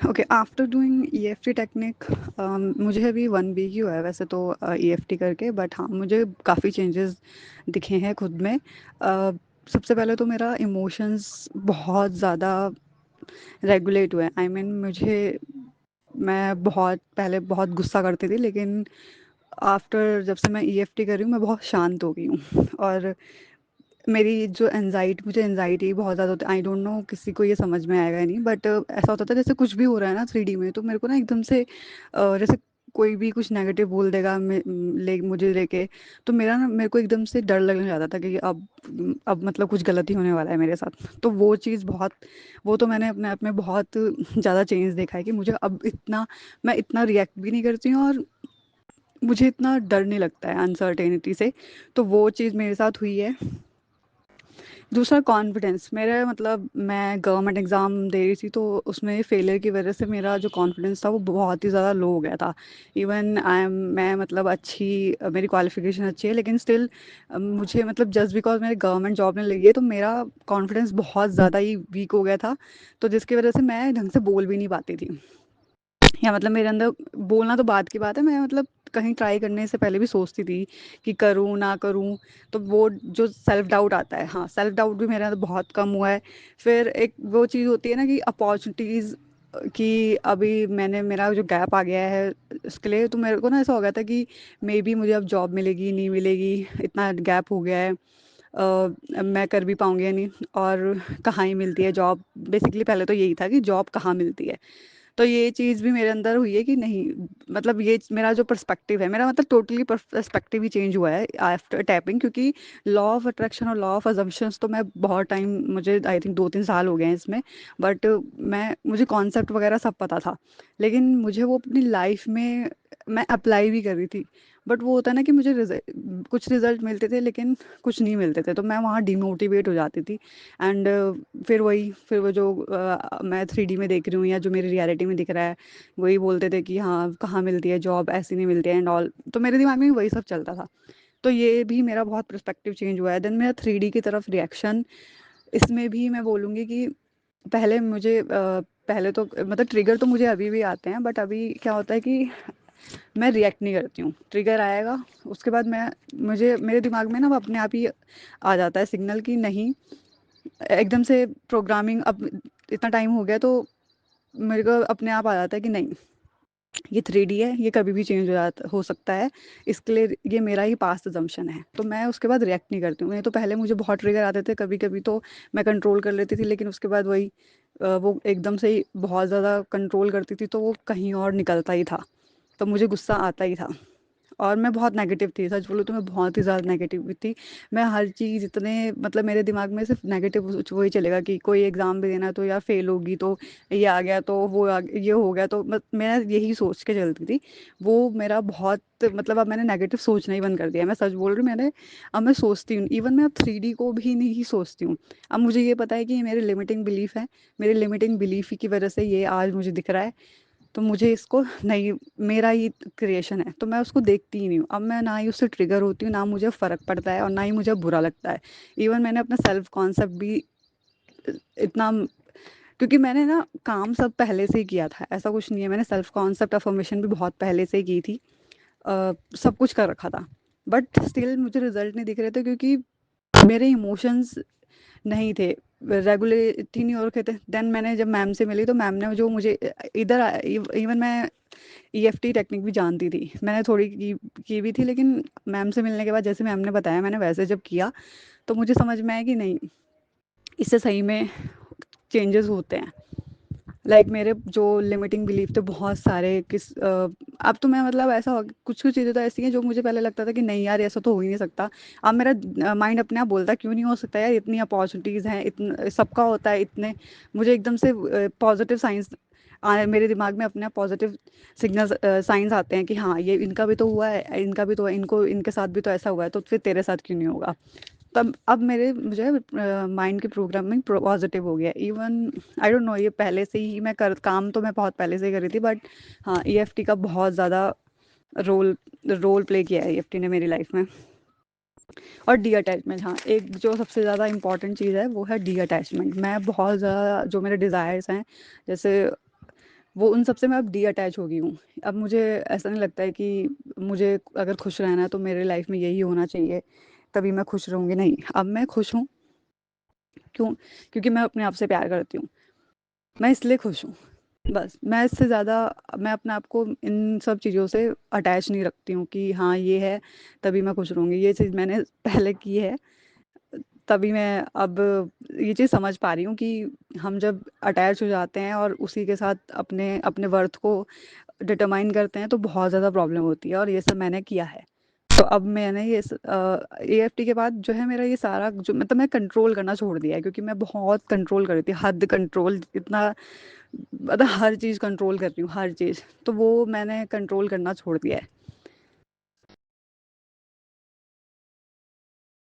Okay, after doing EFT technique, मुझे अभी 1 week ही हुआ है वैसे तो ईएफटी करके, बट हाँ मुझे काफ़ी चेंजेस दिखे हैं खुद में। सबसे पहले तो मेरा इमोशंस बहुत ज़्यादा रेगुलेट हुए हैं। मुझे, मैं बहुत पहले बहुत गुस्सा करती थी, लेकिन आफ्टर जब से मैं ईएफटी कर रही हूँ मैं बहुत शांत हो गई हूँ। और मेरी जो मुझे एनजाइटी बहुत ज़्यादा होती है। आई डोंट नो किसी को ये समझ में आएगा या नहीं, बट ऐसा होता था जैसे कुछ भी हो रहा है ना 3D में, तो मेरे को ना एकदम से जैसे कोई भी कुछ नेगेटिव बोल देगा मुझे लेके, तो मेरे को एकदम से डर लगने जाता था कि अब मतलब कुछ गलती होने वाला है मेरे साथ। तो वो चीज़ बहुत, वो तो मैंने अपने आप में बहुत ज़्यादा चेंज देखा है कि मुझे अब इतना, मैं इतना रिएक्ट भी नहीं करती हूँ, और मुझे इतना डर नहीं लगता है अनसर्टेनिटी से। तो वो चीज़ मेरे साथ हुई है। दूसरा कॉन्फिडेंस, मेरा मतलब मैं गवर्नमेंट एग्ज़ाम दे रही थी, तो उसमें फेलियर की वजह से मेरा जो कॉन्फिडेंस था वो बहुत ही ज़्यादा लो हो गया था। इवन मैं मतलब अच्छी, मेरी क्वालिफिकेशन अच्छी है, लेकिन स्टिल मुझे मतलब जस्ट बिकॉज मेरे गवर्नमेंट जॉब नहीं लगी है, तो मेरा कॉन्फिडेंस बहुत ज़्यादा ही वीक हो गया था। तो जिसकी वजह से मैं ढंग से बोल भी नहीं पाती थी, या मतलब मेरे अंदर, बोलना तो बात की बात है, मैं मतलब कहीं ट्राई करने से पहले भी सोचती थी कि करूँ ना करूँ। तो वो जो सेल्फ डाउट आता है, हाँ सेल्फ डाउट भी मेरे अंदर बहुत कम हुआ है। फिर एक वो चीज़ होती है ना कि अपॉर्चुनिटीज़ कि अभी मैंने, मेरा जो गैप आ गया है इसके लिए, तो मेरे को ना ऐसा हो गया था कि मे बी मुझे अब जॉब मिलेगी नहीं मिलेगी, इतना गैप हो गया है, मैं कर भी पाऊंगी या नहीं, और कहाँ ही मिलती है जॉब। बेसिकली पहले तो यही था कि जॉब कहाँ मिलती है। तो ये चीज़ भी मेरे अंदर हुई है कि नहीं, मतलब ये मेरा जो पर्सपेक्टिव है, मेरा मतलब टोटली पर्सपेक्टिव ही चेंज हुआ है आफ्टर टैपिंग। क्योंकि लॉ ऑफ अट्रैक्शन और लॉ ऑफ अजम्पशंस तो मैं बहुत टाइम, मुझे आई थिंक 2-3 साल हो गए हैं इसमें, बट मुझे कॉन्सेप्ट वगैरह सब पता था, लेकिन मुझे वो अपनी लाइफ में मैं अप्लाई भी कर रही थी। बट वो होता है ना कि मुझे कुछ रिजल्ट मिलते थे, लेकिन कुछ नहीं मिलते थे, तो मैं वहाँ डिमोटिवेट हो जाती थी। एंड फिर वो जो मैं 3D में देख रही हूँ या जो मेरी रियलिटी में दिख रहा है, वही बोलते थे कि हाँ कहाँ मिलती है जॉब, ऐसी नहीं मिलती है एंड ऑल। तो मेरे दिमाग में भी वही सब चलता था। तो ये भी मेरा बहुत पर्सपेक्टिव चेंज हुआ है। देन मेरा 3D की तरफ रिएक्शन, इसमें भी मैं बोलूँगी कि पहले मुझे पहले तो मतलब ट्रिगर तो मुझे अभी भी आते हैं, बट अभी क्या होता है कि मैं रिएक्ट नहीं करती हूँ। ट्रिगर आएगा, उसके बाद मैं, मुझे मेरे दिमाग में ना वो अपने आप ही आ जाता है सिग्नल कि नहीं, एकदम से प्रोग्रामिंग अब इतना टाइम हो गया, तो मेरे को अपने आप आ जाता है कि नहीं, ये 3D है, ये कभी भी चेंज हो सकता है, इसके लिए ये मेरा ही पास्ट अजम्पशन है। तो मैं उसके बाद रिएक्ट नहीं करती हूँ। नहीं तो पहले मुझे बहुत ट्रिगर आते थे, कभी कभी तो मैं कंट्रोल कर लेती थी, लेकिन उसके बाद वही वो एकदम से ही बहुत ज़्यादा कंट्रोल करती थी, तो वो कहीं और निकलता ही था, तो मुझे गुस्सा आता ही था। और मैं बहुत नेगेटिव थी, सच बोलूँ तो मैं बहुत ही ज़्यादा नेगेटिव थी। मैं हर चीज़ इतने, मतलब मेरे दिमाग में सिर्फ नेगेटिव वही चलेगा कि कोई एग्ज़ाम भी देना तो, या फेल होगी तो ये आ गया, तो ये हो गया, तो मैं यही सोच के चलती थी। वो मेरा बहुत, मतलब अब मैंने नेगेटिव सोचना ही बंद कर दिया है, मैं सच बोल रही हूँ। अब मैं सोचती हूँ, इवन मैं अब 3D को भी नहीं सोचती हूँ। अब मुझे ये पता है कि ये मेरे लिमिटिंग बिलीफ है, मेरे लिमिटिंग बिलीफ की वजह से ये आज मुझे दिख रहा है। तो मुझे इसको नहीं, मेरा ही क्रिएशन है, तो मैं उसको देखती ही नहीं हूँ। अब मैं ना ही उससे ट्रिगर होती हूँ, ना मुझे फ़र्क पड़ता है, और ना ही मुझे बुरा लगता है। इवन मैंने अपना सेल्फ कॉन्सेप्ट भी इतना, क्योंकि मैंने ना काम सब पहले से ही किया था, ऐसा कुछ नहीं है, मैंने सेल्फ कॉन्सेप्ट अफर्मेशन भी बहुत पहले से ही की थी। सब कुछ कर रखा था, बट स्टिल मुझे रिजल्ट नहीं दिख रहे थे, क्योंकि मेरे इमोशंस नहीं थे, रेगुलेट नहीं हो रखे थे। देन मैंने जब मैम से मिली, तो मैम ने जो मुझे इवन मैं ईएफटी टेक्निक भी जानती थी, मैंने थोड़ी की भी थी, लेकिन मैम से मिलने के बाद जैसे मैम ने बताया, मैंने वैसे जब किया, तो मुझे समझ में आया कि नहीं, इससे सही में चेंजेस होते हैं। मेरे जो लिमिटिंग बिलीफ थे बहुत सारे, अब तो मैं मतलब ऐसा हो, कुछ कुछ चीज़ें तो ऐसी हैं जो मुझे पहले लगता था कि नहीं यार ऐसा तो हो ही नहीं सकता। अब मेरा माइंड अपने आप बोलता है क्यों नहीं हो सकता यार, इतनी अपॉर्चुनिटीज़ हैं, इतन सबका होता है इतने। मुझे एकदम से पॉजिटिव साइंस मेरे दिमाग में अपने आप पॉजिटिव सिग्नल्स, साइंस आते हैं कि हाँ ये इनका भी तो हुआ है, इनका भी तो है, इनको इनके साथ भी तो ऐसा हुआ है, तो फिर तेरे साथ क्यों नहीं होगा। तब अब मेरे मुझे माइंड की प्रोग्रामिंग पॉजिटिव हो गया। इवन आई डोंट नो, ये पहले से ही मैं कर काम तो मैं बहुत पहले से ही कर रही थी, बट हाँ ईएफटी का बहुत ज़्यादा रोल रोल प्ले किया है ईएफटी ने मेरी लाइफ में। और डी अटैचमेंट, हाँ एक जो सबसे ज़्यादा इंपॉर्टेंट चीज़ है वो है डी अटैचमेंट। मैं बहुत ज़्यादा, जो मेरे डिज़ायर्स हैं, जैसे वो उन सब से मैं अब डी अटैच हो गई हूँ। अब मुझे ऐसा नहीं लगता है कि मुझे अगर खुश रहना है तो मेरे लाइफ में यही होना चाहिए, तभी मैं खुश रहूंगी। नहीं, अब मैं खुश हूँ। क्यों? क्योंकि मैं अपने आप से प्यार करती हूँ, मैं इसलिए खुश हूँ। बस मैं इससे ज़्यादा, मैं अपने आप को इन सब चीज़ों से अटैच नहीं रखती हूँ कि हाँ ये है तभी मैं खुश रहूँगी। ये चीज़ मैंने पहले की है, तभी मैं अब ये चीज़ समझ पा रही हूँ कि हम जब अटैच हो जाते हैं और उसी के साथ अपने अपने वर्थ को डिटरमाइन करते हैं तो बहुत ज़्यादा प्रॉब्लम होती है, और ये सब मैंने किया है। तो अब मैंने ये एएफटी के बाद जो है मेरा ये सारा जो मतलब मैं कंट्रोल करना छोड़ दिया है, क्योंकि मैं बहुत कंट्रोल कर रही थी, हद कंट्रोल इतना, मतलब हर चीज़ कंट्रोल कर रही हूँ, हर चीज़। तो वो मैंने कंट्रोल करना छोड़ दिया है।